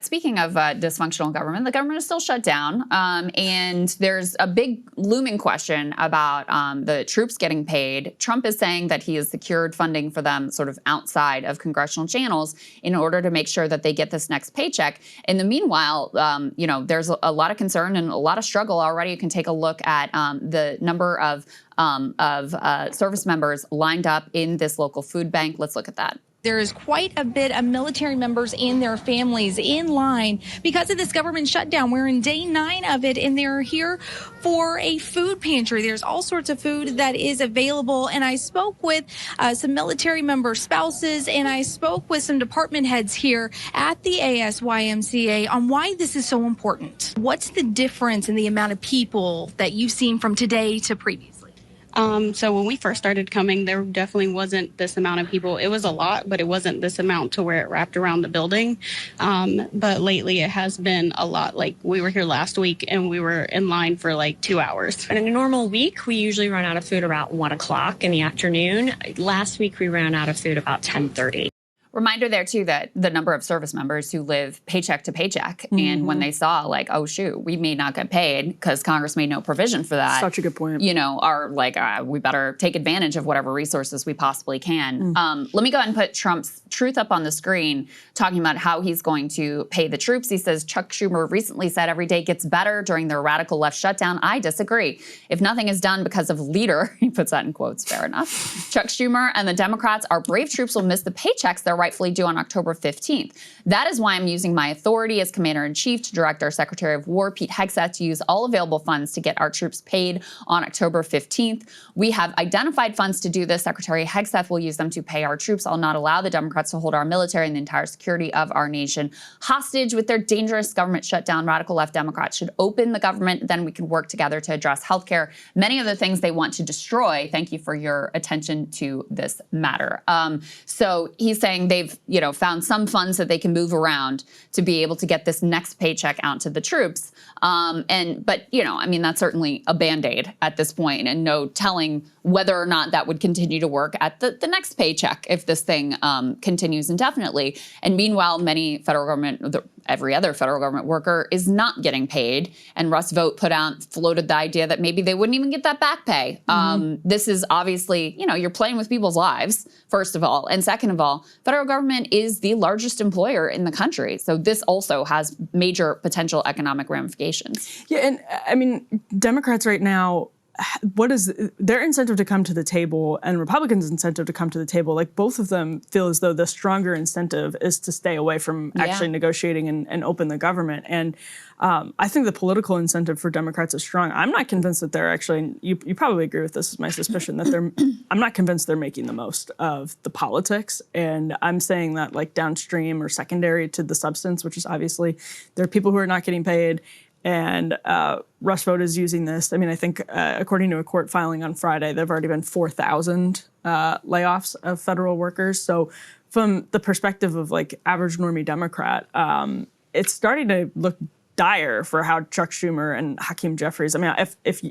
Speaking of dysfunctional government, the government is still shut down, and there's a big looming question about the troops getting paid. Trump is saying that he has secured funding for them sort of outside of congressional channels in order to make sure that they get this next paycheck. In the meanwhile, there's a lot of concern and a lot of struggle already. You can take a look at the number of service members lined up in this local food bank. Let's look at that. There is quite a bit of military members and their families in line because of this government shutdown. We're in day 9 of it, and they're here for a food pantry. There's all sorts of food that is available. And I spoke with some military member spouses, and I spoke with some department heads here at the ASYMCA on why this is so important. What's the difference in the amount of people that you've seen from today to previously? So when we first started coming, there definitely wasn't this amount of people. It was a lot, but it wasn't this amount to where it wrapped around the building. But lately it has been a lot. Like we were here last week and we were in line for like 2 hours. In a normal week, we usually run out of food about 1 o'clock in the afternoon. Last week, we ran out of food about 10:30. Reminder there, too, that the number of service members who live paycheck to paycheck, and when they saw, like, oh, shoot, we may not get paid because Congress made no provision for that. Such a good point. Are like, we better take advantage of whatever resources we possibly can. Let me go ahead and put Trump's truth up on the screen, talking about how he's going to pay the troops. He says, Chuck Schumer recently said every day gets better during their radical left shutdown. I disagree. If nothing is done because of leader, he puts that in quotes, fair enough, Chuck Schumer and the Democrats, our brave troops will miss the paychecks they're rightfully due on October 15th. That is why I'm using my authority as Commander-in-Chief to direct our Secretary of War, Pete Hegseth, to use all available funds to get our troops paid on October 15th. We have identified funds to do this. Secretary Hegseth will use them to pay our troops. I'll not allow the Democrats to hold our military and the entire security of our nation hostage with their dangerous government shutdown. Radical left Democrats should open the government. Then we can work together to address healthcare, many of the things they want to destroy. Thank you for your attention to this matter. So he's saying they've found some funds that they can move around to be able to get this next paycheck out to the troops. But that's certainly a Band-Aid at this point, and no telling whether or not that would continue to work at the next paycheck if this thing continues indefinitely. And meanwhile, many federal government, every other federal government worker is not getting paid. And Russ Vought floated the idea that maybe they wouldn't even get that back pay. This is obviously, you're playing with people's lives, first of all. And second of all, federal government is the largest employer in the country. So this also has major potential economic ramifications. Yeah, and I mean, Democrats right now, what is their incentive to come to the table and Republicans' incentive to come to the table? Like both of them feel as though the stronger incentive is to stay away from actually negotiating and open the government. And I think the political incentive for Democrats is strong. I'm not convinced that they're actually, you probably agree with this, is my suspicion, that I'm not convinced they're making the most of the politics. And I'm saying that like downstream or secondary to the substance, which is obviously there are people who are not getting paid. And Russ Vought is using this. I mean, I think according to a court filing on Friday, there have already been 4,000 layoffs of federal workers. So from the perspective of like average normie Democrat, it's starting to look dire for how Chuck Schumer and Hakeem Jeffries. I mean, if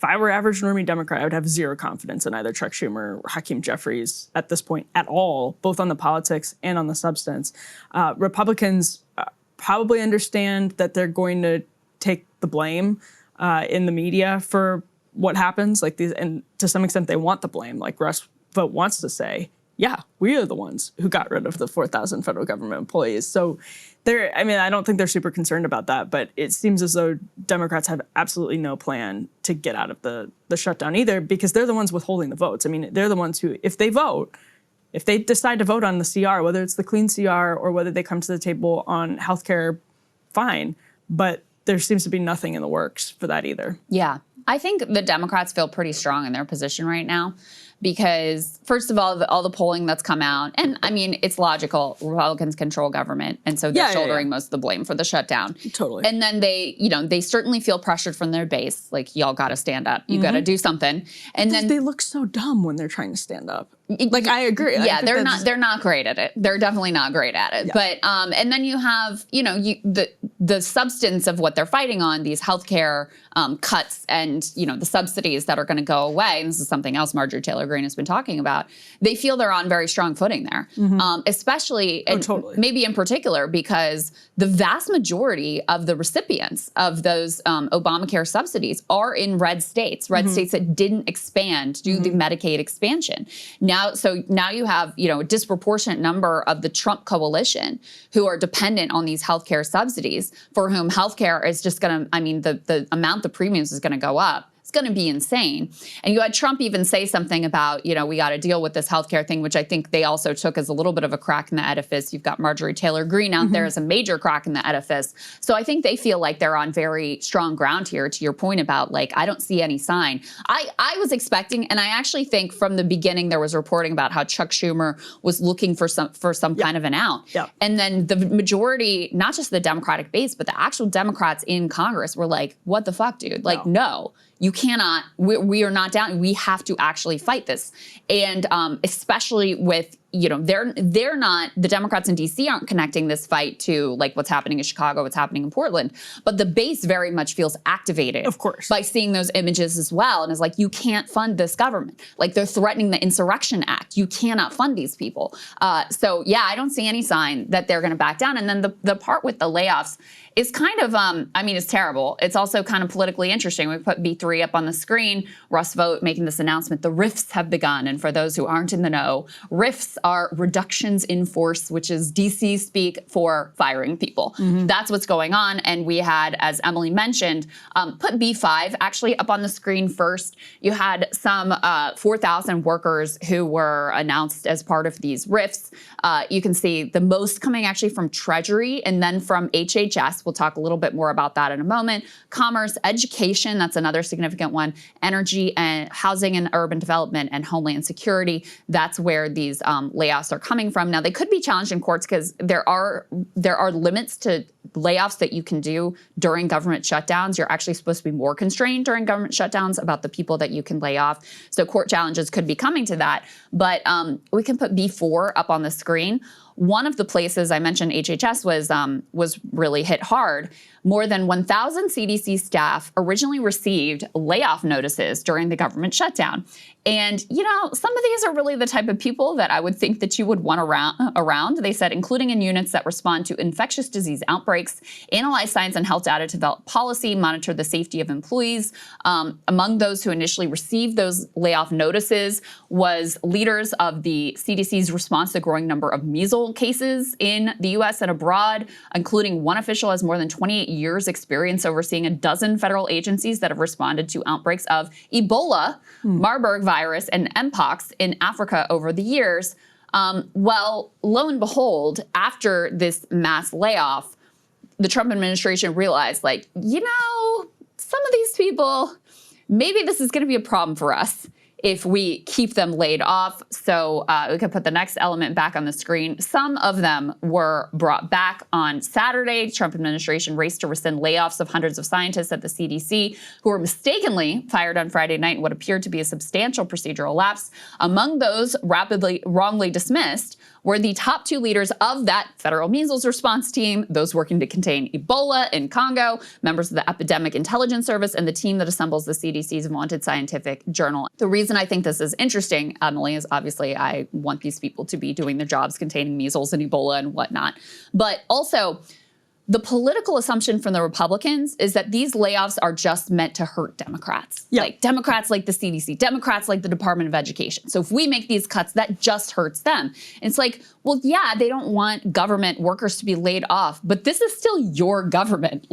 I were average normie Democrat, I would have zero confidence in either Chuck Schumer or Hakeem Jeffries at this point at all, both on the politics and on the substance. Republicans probably understand that they're going to take the blame in the media for what happens, like these, and to some extent they want the blame. Like Russ Vought wants to say, yeah, we are the ones who got rid of the 4,000 federal government employees. So I don't think they're super concerned about that, but it seems as though Democrats have absolutely no plan to get out of the shutdown either, because they're the ones withholding the votes. I mean, they're the ones who, if they decide to vote on the CR, whether it's the clean CR or whether they come to the table on healthcare, fine. But there seems to be nothing in the works for that either. Yeah. I think the Democrats feel pretty strong in their position right now because, first of all the polling that's come out, and I mean, it's logical. Republicans control government, and so they're shouldering most of the blame for the shutdown. Totally. And then they certainly feel pressured from their base, like, y'all got to stand up. You got to do something. And then they look so dumb when they're trying to stand up. Like, I agree. Yeah, they're not great at it. They're definitely not great at it. Yeah. But and then you have, the substance of what they're fighting on, these healthcare cuts and, the subsidies that are going to go away. And this is something else Marjorie Taylor Greene has been talking about. They feel they're on very strong footing there, especially and maybe in particular because the vast majority of the recipients of those Obamacare subsidies are in red states that didn't expand due to the Medicaid expansion. Now you have, a disproportionate number of the Trump coalition who are dependent on these healthcare subsidies, for whom healthcare is just going to, the amount the premiums is going to go up. It's going to be insane. And you had Trump even say something about, we got to deal with this healthcare thing, which I think they also took as a little bit of a crack in the edifice. You've got Marjorie Taylor Greene out there as a major crack in the edifice. So I think they feel like they're on very strong ground here, to your point about, I don't see any sign. I was expecting, and I actually think from the beginning there was reporting about how Chuck Schumer was looking for some kind of an out. Yeah. And then the majority, not just the Democratic base, but the actual Democrats in Congress were like, what the fuck, dude? No. You cannot, we are not down. We have to actually fight this. And especially with, they're not, the Democrats in D.C. aren't connecting this fight to what's happening in Chicago, what's happening in Portland. But the base very much feels activated. Of course. By seeing those images as well. And is you can't fund this government. They're threatening the Insurrection Act. You cannot fund these people. So yeah, I don't see any sign that they're going to back down. And then the part with the layoffs is kind of, it's terrible. It's also kind of politically interesting. We put B3 up on the screen. Russ Vought making this announcement. The rifts have begun. And for those who aren't in the know, rifts are reductions in force, which is DC speak for firing people. That's what's going on. And we had, as Emily mentioned, put B5 actually up on the screen first. You had some 4,000 workers who were announced as part of these rifts. You can see the most coming actually from Treasury and then from HHS. We'll talk a little bit more about that in a moment. Commerce, education, that's another significant one. Energy and housing and urban development and homeland security. That's where these layoffs are coming from. Now, they could be challenged in courts because there are limits to layoffs that you can do during government shutdowns. You're actually supposed to be more constrained during government shutdowns about the people that you can lay off. So court challenges could be coming to that. But we can put B4 up on the screen. One of the places I mentioned, HHS, was really hit hard. More than 1,000 CDC staff originally received layoff notices during the government shutdown. And, some of these are really the type of people that I would think that you would want around. They said, including in units that respond to infectious disease outbreaks, analyze science and health data to develop policy, monitor the safety of employees. Among those who initially received those layoff notices was leaders of the CDC's response to the growing number of measles cases in the U.S. and abroad, including one official has more than 28 years experience overseeing a dozen federal agencies that have responded to outbreaks of Ebola, Marburg virus, and Mpox in Africa over the years. Well, lo and behold, after this mass layoff, the Trump administration realized, some of these people, maybe this is going to be a problem for us if we keep them laid off. So we can put the next element back on the screen. Some of them were brought back on Saturday. Trump administration raced to rescind layoffs of hundreds of scientists at the CDC who were mistakenly fired on Friday night in what appeared to be a substantial procedural lapse. Among those wrongly dismissed were the top two leaders of that federal measles response team, those working to contain Ebola in Congo, members of the Epidemic Intelligence Service, and the team that assembles the CDC's vaunted scientific journal. The reason I think this is interesting, Emily, is obviously I want these people to be doing their jobs containing measles and Ebola and whatnot. But also, the political assumption from the Republicans is that these layoffs are just meant to hurt Democrats. Yeah. Democrats like the CDC, Democrats like the Department of Education. So if we make these cuts, that just hurts them. It's well, yeah, they don't want government workers to be laid off, but this is still your government.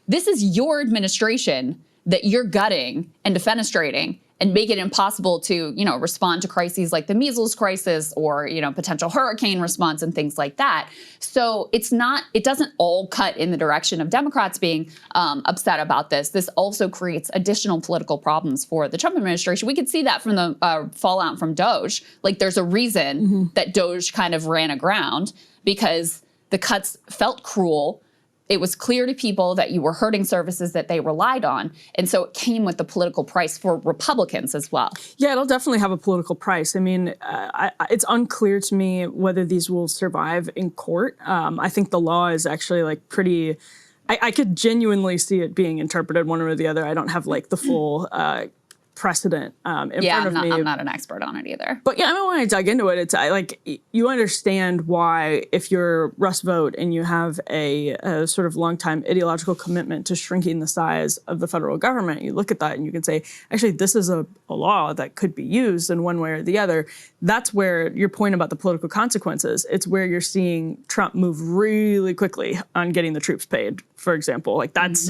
This is your administration that you're gutting and defenestrating and make it impossible to, respond to crises like the measles crisis or, potential hurricane response and things like that. So it doesn't all cut in the direction of Democrats being upset about this. This also creates additional political problems for the Trump administration. We could see that from the fallout from Doge. There's a reason that Doge kind of ran aground because the cuts felt cruel. it was clear to people that you were hurting services that they relied on. And so it came with the political price for Republicans as well. Yeah, it'll definitely have a political price. I mean, it's unclear to me whether these will survive in court. I think the law is actually like pretty, I could genuinely see it being interpreted one or the other. I don't have like the full precedent in front of me. I'm not an expert on it either. But yeah, I mean, when I dug into it, it's like you understand why if you're Russ Vought and you have a sort of long-time ideological commitment to shrinking the size of the federal government, you look at that and you can say, actually, this is a law that could be used in one way or the other. That's where your point about the political consequences, it's where you're seeing Trump move really quickly on getting the troops paid, for example. Like that's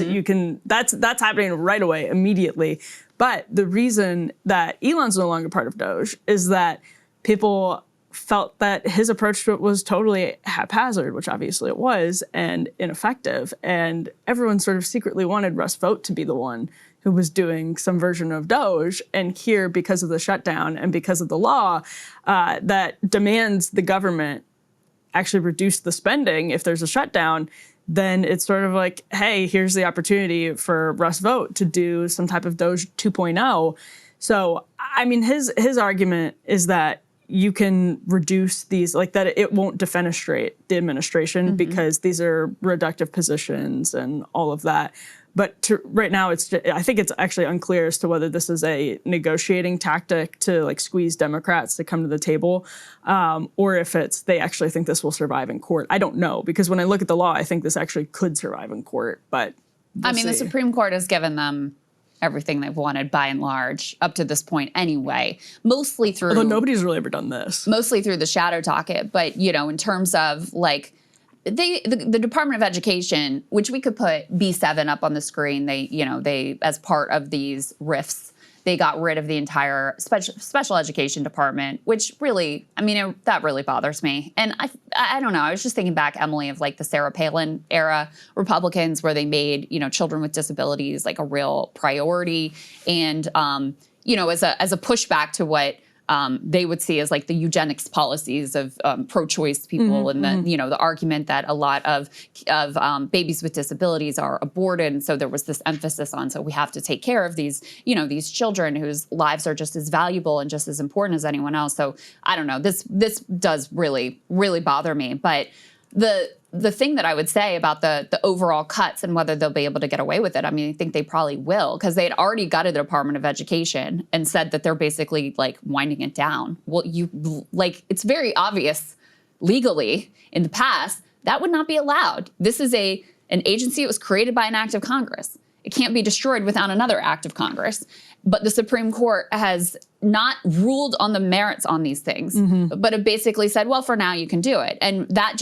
that's happening right away, immediately. But the reason that Elon's no longer part of Doge is that people felt that his approach to it was totally haphazard, which obviously it was, and ineffective. And everyone sort of secretly wanted Russ Vought to be the one who was doing some version of Doge. And here, because of the shutdown and because of the law that demands the government actually reduce the spending if there's a shutdown, then it's sort of like, hey, here's the opportunity for Russ Vought to do some type of Doge 2.0. So, I mean, his argument is that you can reduce these, like that it won't defenestrate the administration because these are reductive positions and all of that. But right now, I think it's actually unclear as to whether this is a negotiating tactic to like squeeze Democrats to come to the table, or if they actually think this will survive in court. I don't know, because when I look at the law, I think this actually could survive in court. But we'll see. The Supreme Court has given them everything they've wanted by and large up to this point anyway, mostly through. Although nobody's really ever done this. Mostly through the shadow docket, but in terms of like. The Department of Education, which we could put B7 up on the screen, they as part of these RIFs, they got rid of the entire special education department, which really, that really bothers me. And I don't know, I was just thinking back, Emily, of like the Sarah Palin era Republicans where they made, children with disabilities like a real priority. And, as a pushback to what they would see as like the eugenics policies of pro-choice people, and the argument that a lot of babies with disabilities are aborted, and so there was this emphasis on, so we have to take care of these these children whose lives are just as valuable and just as important as anyone else. So I don't know, this does really bother me. But the thing that I would say about the overall cuts and whether they'll be able to get away with it, I think they probably will, because they had already gutted the Department of Education and said that they're basically like winding it down. Well, it's very obvious legally in the past that would not be allowed. This is an agency that was created by an act of Congress. It can't be destroyed without another act of Congress. But the Supreme Court has not ruled on the merits on these things, but it basically said, well, for now you can do it. And that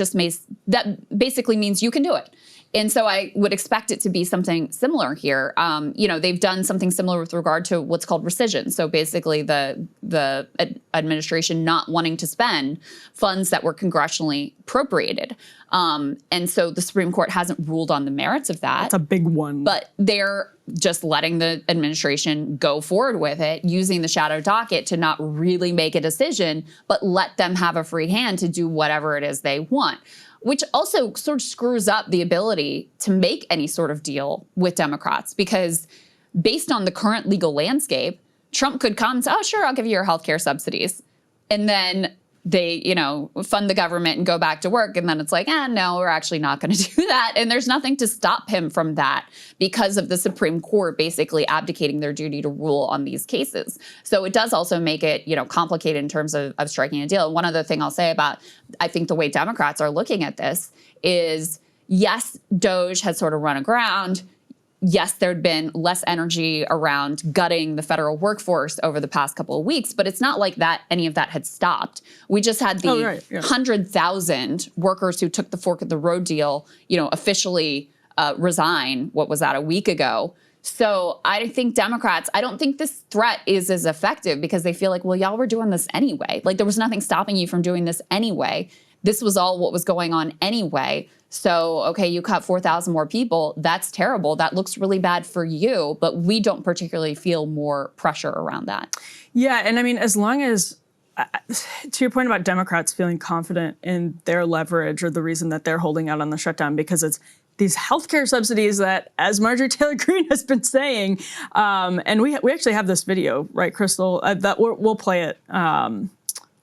basically means you can do it. And so I would expect it to be something similar here. They've done something similar with regard to what's called rescission. So basically the administration not wanting to spend funds that were congressionally appropriated. And so the Supreme Court hasn't ruled on the merits of that. That's a big one. But they're just letting the administration go forward with it, using the shadow docket to not really make a decision, but let them have a free hand to do whatever it is they want, which also sort of screws up the ability to make any sort of deal with Democrats, because based on the current legal landscape, Trump could come and say, oh, sure, I'll give you your healthcare subsidies. And then they, fund the government and go back to work. And then it's like, no, we're actually not going to do that. And there's nothing to stop him from that because of the Supreme Court basically abdicating their duty to rule on these cases. So it does also make it, complicated in terms of striking a deal. One other thing I'll say about, I think the way Democrats are looking at this is, yes, Doge has sort of run aground. Yes, there'd been less energy around gutting the federal workforce over the past couple of weeks, but it's not like that any of that had stopped. We just had the 100,000 workers who took the fork of the road deal, officially resign. What was that, a week ago? So I think Democrats, I don't think this threat is as effective because they feel like, well, y'all were doing this anyway. Like there was nothing stopping you from doing this anyway. This was all what was going on anyway. So, okay, you cut 4,000 more people. That's terrible. That looks really bad for you. But we don't particularly feel more pressure around that. Yeah. And as long as, to your point about Democrats feeling confident in their leverage or the reason that they're holding out on the shutdown, because it's these healthcare subsidies that, as Marjorie Taylor Greene has been saying, and we actually have this video, right, Krystal? That we'll play it.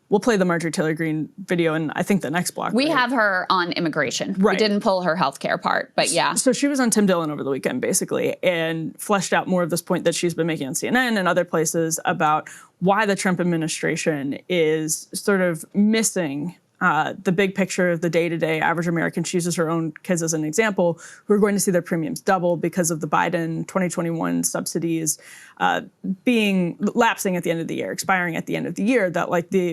We'll play the Marjorie Taylor Greene video in, I think, the next block. We right? have her on immigration. Right. We didn't pull her healthcare part, but yeah. So she was on Tim Dillon over the weekend, basically, and fleshed out more of this point that she's been making on CNN and other places about why the Trump administration is sort of missing the big picture of the day-to-day average American. She uses her own kids as an example, who are going to see their premiums double because of the Biden 2021 subsidies lapsing at the end of the year, expiring at the end of the year. That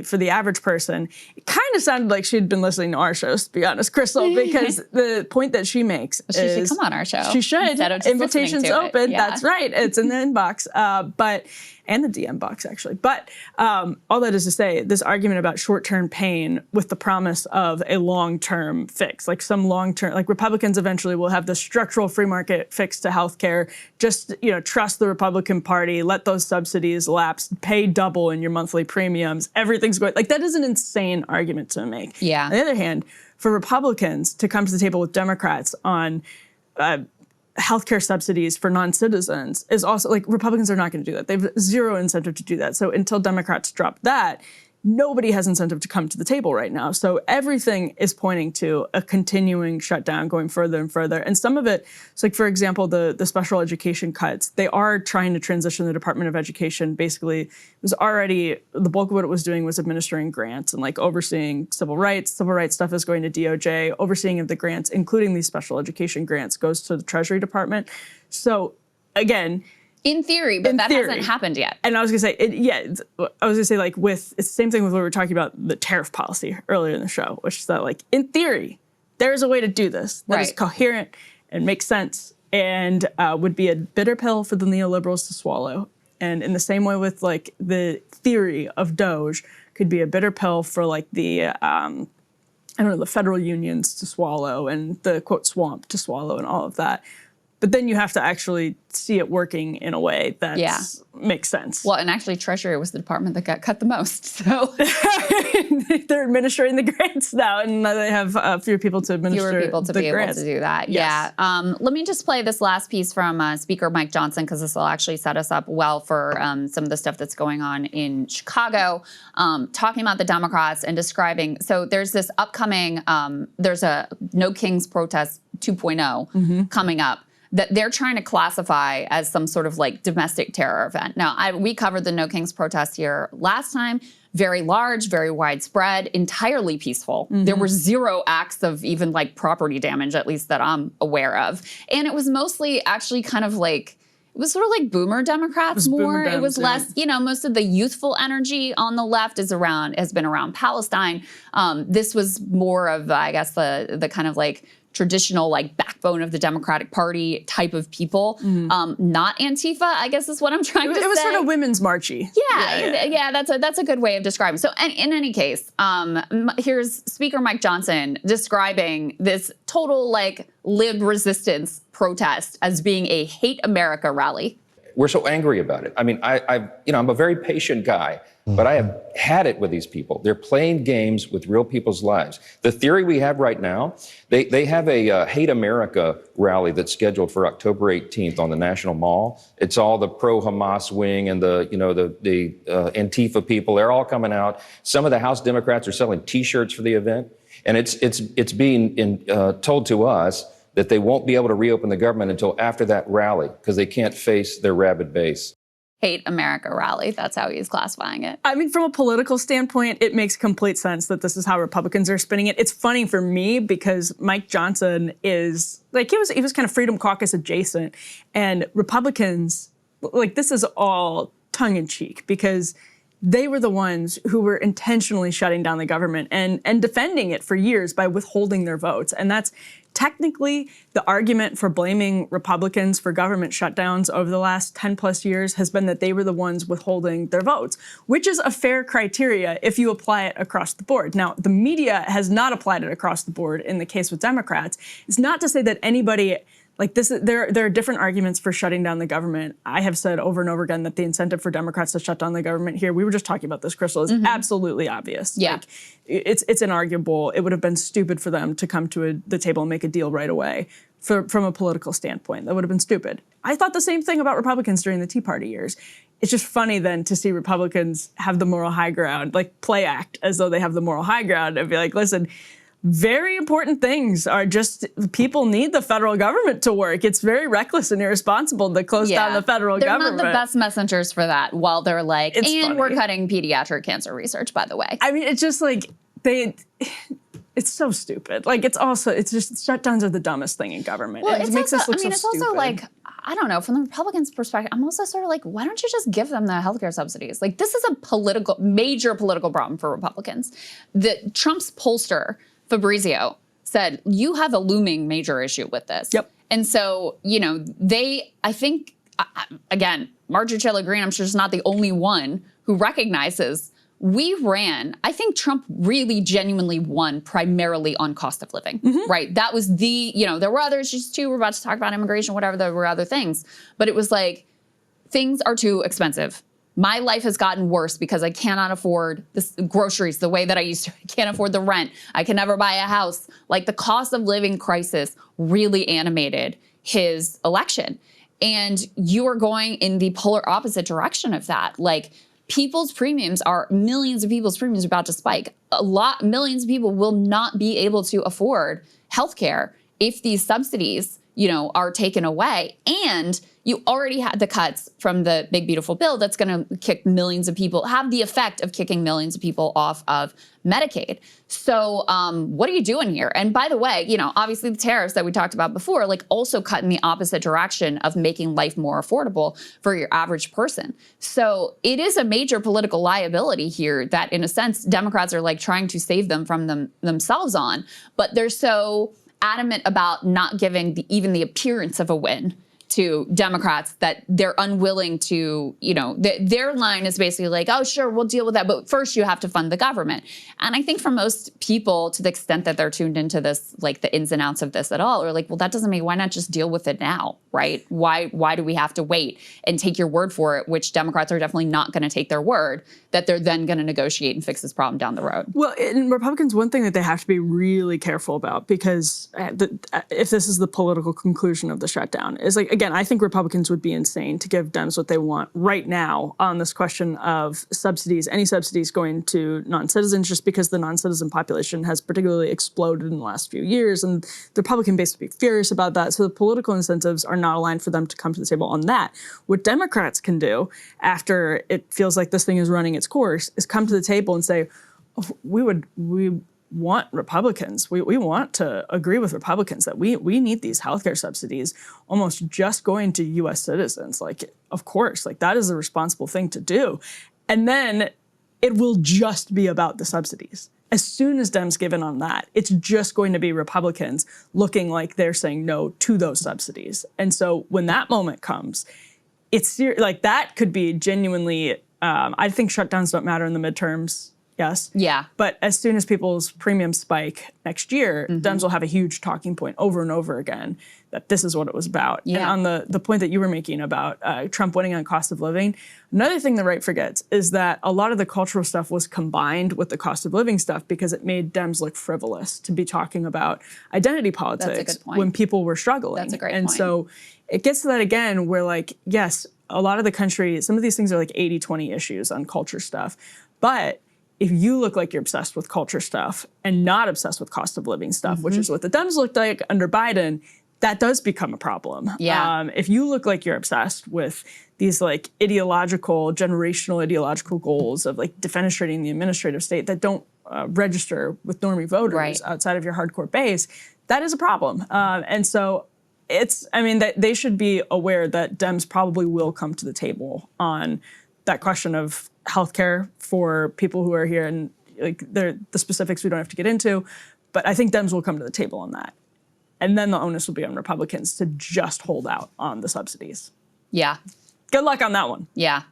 for the average person, it kind of sounded like she'd been listening to our shows, to be honest, Krystal, because the point that she makes she should come on our show. She should. Invitations open. Yeah. That's right. It's in the inbox. And the DM box, actually. But all that is to say, this argument about short-term pain with the promise of a long-term fix, like some long-term, like Republicans eventually will have the structural free market fix to healthcare. Just, trust the Republican Party, let those subsidies lapse, pay double in your monthly premiums. Everything's going, that is an insane argument to make. Yeah. On the other hand, for Republicans to come to the table with Democrats on healthcare subsidies for non-citizens is also, Republicans are not going to do that. They have zero incentive to do that. So until Democrats drop that, nobody has incentive to come to the table right now. So everything is pointing to a continuing shutdown going further and further. And some of it, so for example, the special education cuts, they are trying to transition the Department of Education. Basically, it was already, the bulk of what it was doing was administering grants and overseeing civil rights. Civil rights stuff is going to DOJ. Overseeing of the grants, including these special education grants, goes to the Treasury Department. So again, in theory, but that hasn't happened yet. And I was going to say, it's the same thing with what we were talking about, the tariff policy earlier in the show, which is that, in theory, there's a way to do this that is coherent and makes sense and would be a bitter pill for the neoliberals to swallow. And in the same way with, the theory of DOGE could be a bitter pill for, the federal unions to swallow and the, quote, swamp to swallow and all of that. But then you have to actually see it working in a way that makes sense. Well, and actually Treasury was the department that got cut the most. So they're administering the grants now, and they have fewer people to administer fewer people to the be grants. able to do that. Yes. Yeah. Let me just play this last piece from Speaker Mike Johnson, because this will actually set us up well for some of the stuff that's going on in Chicago, talking about the Democrats and describing. So there's this upcoming, there's a No Kings protest 2.0 coming up that they're trying to classify as some sort of domestic terror event. Now, we covered the No Kings protest here last time. Very large, very widespread, entirely peaceful. There were zero acts of even property damage, at least that I'm aware of. And it was mostly actually kind of it was sort of like boomer Democrats more. It was less, most of the youthful energy on the left has been around Palestine. This was more of, I guess, the kind of traditional backbone of the Democratic Party type of people, not Antifa, I guess is what I'm trying to say. It was sort of women's marchy. Yeah, that's a good way of describing. So in any case, here's Speaker Mike Johnson describing this total lib resistance protest as being a hate America rally. We're so angry about it. I mean, I'm a very patient guy, but I have had it with these people. They're playing games with real people's lives. The theory we have right now, they have a Hate America rally that's scheduled for October 18th on the National Mall. It's all the pro-Hamas wing and the Antifa people. They're all coming out. Some of the House Democrats are selling T-shirts for the event, and it's being told to us that they won't be able to reopen the government until after that rally because they can't face their rabid base. Hate America rally. That's how he's classifying it. I mean, from a political standpoint, it makes complete sense that this is how Republicans are spinning it. It's funny for me because Mike Johnson is he was kind of Freedom Caucus adjacent, and Republicans, this is all tongue in cheek because they were the ones who were intentionally shutting down the government and defending it for years by withholding their votes. And that's technically the argument for blaming Republicans for government shutdowns over the last 10 plus years has been that they were the ones withholding their votes, which is a fair criteria if you apply it across the board. Now, the media has not applied it across the board in the case with Democrats. It's not to say that anybody Like there are different arguments for shutting down the government. I have said over and over again that the incentive for Democrats to shut down the government here, we were just talking about this, Krystal, is absolutely obvious. Yeah. Like, it's inarguable. It would have been stupid for them to come to the table and make a deal right away from a political standpoint. That would have been stupid. I thought the same thing about Republicans during the Tea Party years. It's just funny then to see Republicans have the moral high ground, like play act as though they have the moral high ground and be like, listen, very important things are just, people need the federal government to work. It's very reckless and irresponsible to close down the federal government. They're not the best messengers for that while they're like, It's and funny. we're cutting pediatric cancer research, by the way. I mean, it's just like, it's so stupid. Like, it's just shutdowns are the dumbest thing in government. Well, it makes us look so it's stupid. also like, I don't know, from the Republicans' perspective, I'm also sort of like, why don't you just give them the healthcare subsidies? Like, this is a major political problem for Republicans. Trump's pollster, Fabrizio, said, you have a looming major issue with this. Yep. And so, I think, again, Marjorie Taylor Greene, I'm sure is not the only one who recognizes I think Trump really genuinely won primarily on cost of living, right? That was there were other issues too. We're about to talk about immigration, whatever, there were other things. But it was like, things are too expensive. My life has gotten worse because I cannot afford the groceries the way that I used to. I can't afford the rent. I can never buy a house. Like, the cost of living crisis really animated his election. And you are going in the polar opposite direction of that. Like, millions of people's premiums are about to spike. Millions of people will not be able to afford healthcare if these subsidies, are taken away. And you already had the cuts from the big, beautiful bill that's going to have the effect of kicking millions of people off of Medicaid. So what are you doing here? And by the way, obviously the tariffs that we talked about before, like, also cut in the opposite direction of making life more affordable for your average person. So it is a major political liability here that, in a sense, Democrats are like trying to save them from themselves on, but they're so adamant about not giving even the appearance of a win to Democrats that they're unwilling to, their line is basically like, oh, sure, we'll deal with that, but first you have to fund the government. And I think for most people, to the extent that they're tuned into this, like the ins and outs of this at all, are like, well, that doesn't mean, why not just deal with it now, right? Why do we have to wait and take your word for it, which Democrats are definitely not going to take their word, that they're then going to negotiate and fix this problem down the road. Well, in Republicans, one thing that they have to be really careful about, because if this is the political conclusion of the shutdown, is like, again, I think Republicans would be insane to give Dems what they want right now on this question of subsidies, any subsidies going to non-citizens, just because the non-citizen population has particularly exploded in the last few years, and the Republican base would be furious about that. So the political incentives are not aligned for them to come to the table on that. What Democrats can do after it feels like this thing is running its course is come to the table and say, oh, we want Republicans. We want to agree with Republicans that we need these healthcare subsidies almost just going to U.S. citizens. Like, of course, like, that is a responsible thing to do. And then it will just be about the subsidies. As soon as Dems give in on that, it's just going to be Republicans looking like they're saying no to those subsidies. And so when that moment comes, it's like, that could be genuinely, I think shutdowns don't matter in the midterms. Yes. Yeah. But as soon as people's premiums spike next year, Dems will have a huge talking point over and over again that this is what it was about. Yeah. And on the point that you were making about Trump winning on cost of living, another thing the right forgets is that a lot of the cultural stuff was combined with the cost of living stuff because it made Dems look frivolous to be talking about identity politics. That's a good point. When people were struggling. That's a great and point. So it gets to that again where, like, yes, a lot of the country, some of these things are like 80-20 issues on culture stuff. But if you look like you're obsessed with culture stuff and not obsessed with cost of living stuff, which is what the Dems looked like under Biden, that does become a problem. Yeah. If you look like you're obsessed with these like generational ideological goals of like defenestrating the administrative state that don't register with normie voters outside of your hardcore base, that is a problem. And so they should be aware that Dems probably will come to the table on that question of healthcare for people who are here, and like the specifics we don't have to get into, but I think Dems will come to the table on that. And then the onus will be on Republicans to just hold out on the subsidies. Yeah. Good luck on that one. Yeah.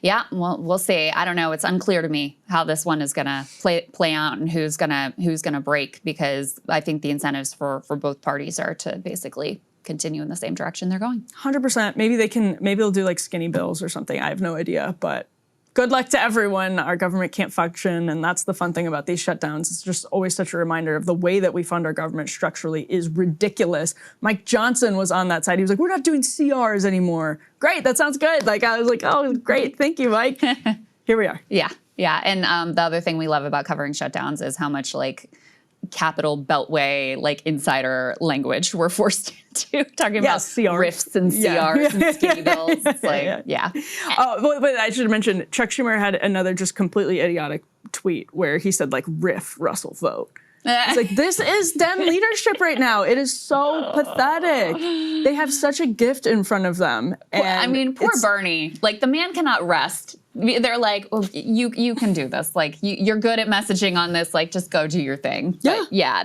Yeah, well, we'll see. I don't know. It's unclear to me how this one is going to play out and who's going to break, because I think the incentives for both parties are to basically continue in the same direction they're going. 100%. Maybe they'll do like skinny bills or something. I have no idea, but good luck to everyone. Our government can't function, and that's the fun thing about these shutdowns. It's just always such a reminder of the way that we fund our government structurally is ridiculous. Mike Johnson was on that side. He was like, we're not doing CRs anymore. Great, that sounds good. Like, I was like, oh, great, thank you, Mike. Here we are. Yeah. And the other thing we love about covering shutdowns is how much like Capital Beltway, like insider language we're forced into talking about CRs. rifts and CRs and skinny bills. It's like, yeah. Oh, but I should have mentioned, Chuck Schumer had another just completely idiotic tweet where he said like, riff, Russell, vote. It's like, this is Dem leadership right now. It is so pathetic. They have such a gift in front of them. And I mean, poor Bernie. Like, the man cannot rest. They're like, oh, you can do this. Like, you're good at messaging on this. Like, just go do your thing. Yeah. But yeah,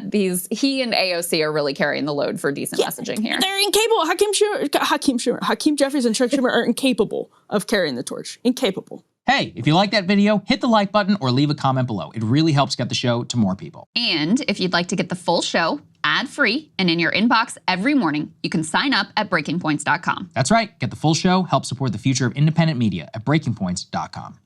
he and AOC are really carrying the load for decent messaging here. They're incapable. Hakeem Jeffries and Chuck Schumer are incapable of carrying the torch. Incapable. Hey, if you like that video, hit the like button or leave a comment below. It really helps get the show to more people. And if you'd like to get the full show ad-free and in your inbox every morning, you can sign up at breakingpoints.com. That's right. Get the full show, help support the future of independent media at breakingpoints.com.